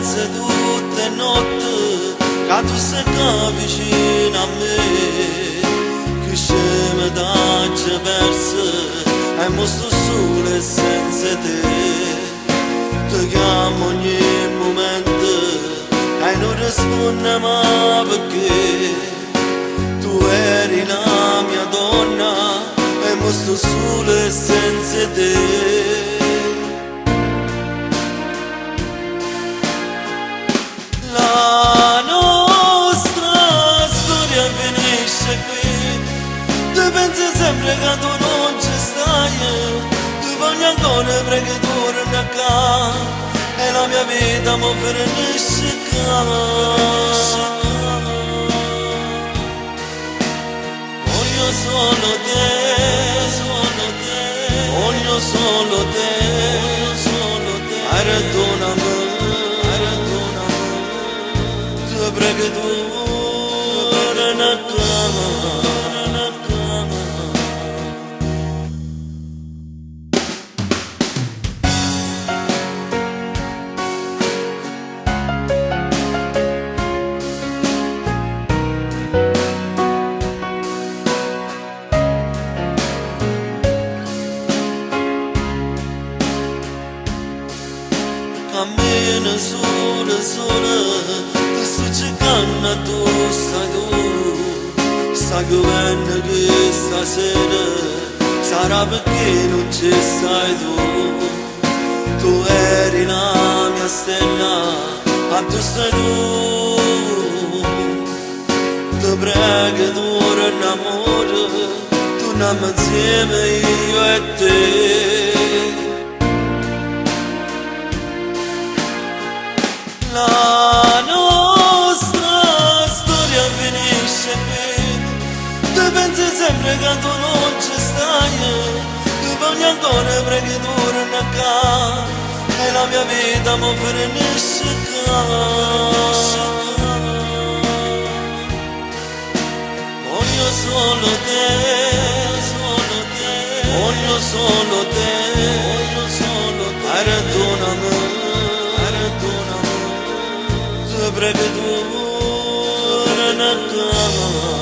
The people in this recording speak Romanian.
senza tutte notte che tu sei vicino a me, che scema d'aggia persa e mostro sole senza te. Ti chiamo ogni momento e non rispondo mai perché tu eri la mia donna e mostro sole senza te. La nostra storia finisce qui. Tu pensi sempre che tu non ci stai, tu voglio ancora perché torni a casa e la mia vita mi finisce qua. Voglio solo te, voglio solo te, perdonami, perché tu torni a casa. Cammina sola, ti sto cercando tu, sai che vengo che stasera sarà perché non ci stai tu. Tu eri la mia stella, ma tu sei tu. Ti prego, torna amore, torniamo insieme io e te. La nostra storia finisce qui. Tu pensi sempre che tu non ci stai, tu voglio ancora perché torni a casa e la mia vita mi finisce qua. Voglio solo te, voglio solo te, perdonami, perché tu torni a casa.